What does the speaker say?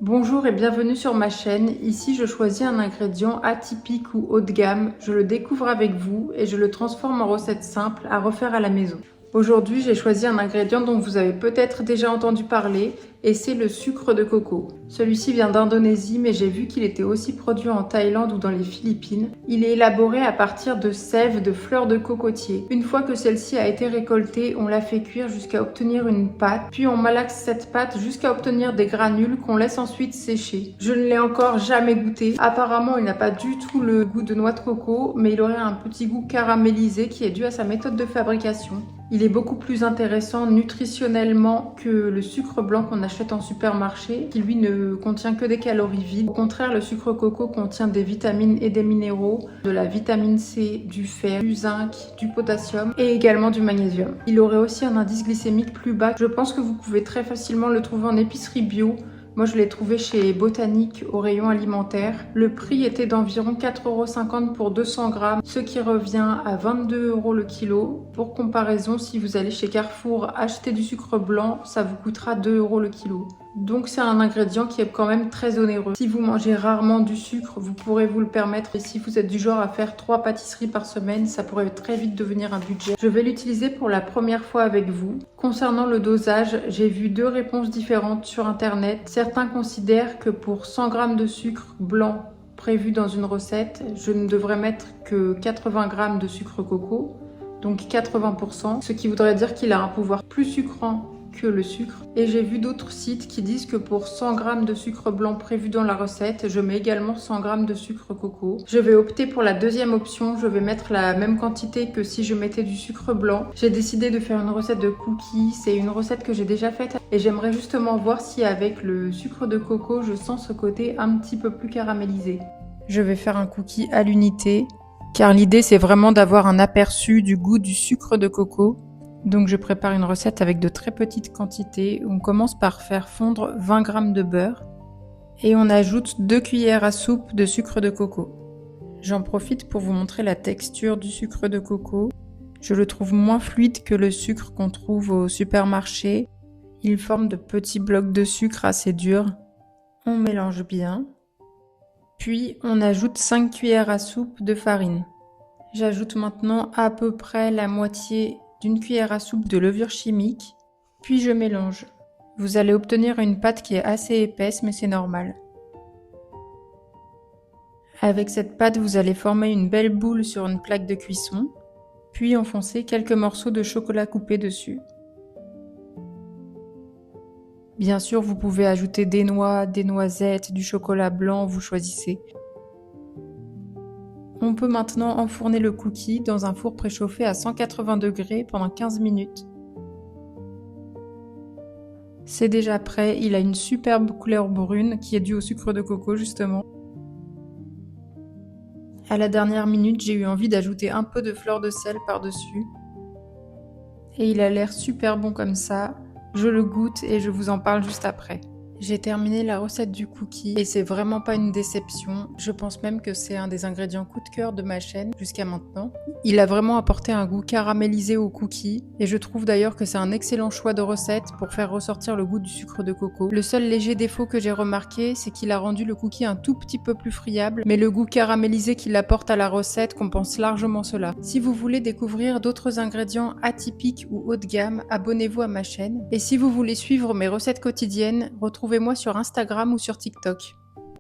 Bonjour et bienvenue sur ma chaîne. Ici, je choisis un ingrédient atypique ou haut de gamme. Je le découvre avec vous et je le transforme en recette simple à refaire à la maison. Aujourd'hui, j'ai choisi un ingrédient dont vous avez peut-être déjà entendu parler et c'est le sucre de coco. Celui-ci vient d'Indonésie, mais j'ai vu qu'il était aussi produit en Thaïlande ou dans les Philippines. Il est élaboré à partir de sève de fleurs de cocotier. Une fois que celle-ci a été récoltée, on la fait cuire jusqu'à obtenir une pâte, puis on malaxe cette pâte jusqu'à obtenir des granules qu'on laisse ensuite sécher. Je ne l'ai encore jamais goûté. Apparemment, il n'a pas du tout le goût de noix de coco, mais il aurait un petit goût caramélisé qui est dû à sa méthode de fabrication. Il est beaucoup plus intéressant nutritionnellement que le sucre blanc qu'on achète en supermarché, qui lui ne contient que des calories vides. Au contraire, le sucre coco contient des vitamines et des minéraux, de la vitamine C, du fer, du zinc, du potassium et également du magnésium. Il aurait aussi un indice glycémique plus bas. Je pense que vous pouvez très facilement le trouver en épicerie bio. Moi, je l'ai trouvé chez Botanique au rayon alimentaire. Le prix était d'environ 4,50 € pour 200 grammes, ce qui revient à 22 € le kilo. Pour comparaison, si vous allez chez Carrefour acheter du sucre blanc, ça vous coûtera 2 € le kilo. Donc c'est un ingrédient qui est quand même très onéreux. Si vous mangez rarement du sucre, vous pourrez vous le permettre. Et si vous êtes du genre à faire 3 pâtisseries par semaine, ça pourrait très vite devenir un budget. Je vais l'utiliser pour la première fois avec vous. Concernant le dosage, j'ai vu 2 réponses différentes sur internet. Certains considèrent que pour 100 g de sucre blanc prévu dans une recette, je ne devrais mettre que 80 g de sucre coco, donc 80%, ce qui voudrait dire qu'il a un pouvoir plus sucrant que le sucre. Et j'ai vu d'autres sites qui disent que pour 100 g de sucre blanc prévu dans la recette, je mets également 100 g de sucre coco. Je vais opter pour la deuxième option, je vais mettre la même quantité que si je mettais du sucre blanc. J'ai décidé de faire une recette de cookies, c'est une recette que j'ai déjà faite et j'aimerais justement voir si avec le sucre de coco, je sens ce côté un petit peu plus caramélisé. Je vais faire un cookie à l'unité, car l'idée c'est vraiment d'avoir un aperçu du goût du sucre de coco. Donc je prépare une recette avec de très petites quantités. On commence par faire fondre 20 g de beurre et on ajoute 2 cuillères à soupe de sucre de coco. J'en profite pour vous montrer la texture du sucre de coco. Je le trouve moins fluide que le sucre qu'on trouve au supermarché. Il forme de petits blocs de sucre assez durs. On mélange bien. Puis on ajoute 5 cuillères à soupe de farine. J'ajoute maintenant à peu près la moitié d'une cuillère à soupe de levure chimique, puis je mélange. Vous allez obtenir une pâte qui est assez épaisse, mais c'est normal. Avec cette pâte, vous allez former une belle boule sur une plaque de cuisson, puis enfoncer quelques morceaux de chocolat coupé dessus. Bien sûr, vous pouvez ajouter des noix, des noisettes, du chocolat blanc, vous choisissez. On peut maintenant enfourner le cookie dans un four préchauffé à 180 degrés pendant 15 minutes. C'est déjà prêt, il a une superbe couleur brune qui est due au sucre de coco justement. À la dernière minute, j'ai eu envie d'ajouter un peu de fleur de sel par-dessus. Et il a l'air super bon comme ça. Je le goûte et je vous en parle juste après. J'ai terminé la recette du cookie et c'est vraiment pas une déception. Je pense même que c'est un des ingrédients coup de cœur de ma chaîne jusqu'à maintenant. Il a vraiment apporté un goût caramélisé au cookie et je trouve d'ailleurs que c'est un excellent choix de recette pour faire ressortir le goût du sucre de coco. Le seul léger défaut que j'ai remarqué, c'est qu'il a rendu le cookie un tout petit peu plus friable, mais le goût caramélisé qu'il apporte à la recette compense largement cela. Si vous voulez découvrir d'autres ingrédients atypiques ou haut de gamme, abonnez-vous à ma chaîne. Et si vous voulez suivre mes recettes quotidiennes, retrouvez-moi sur Instagram ou sur TikTok.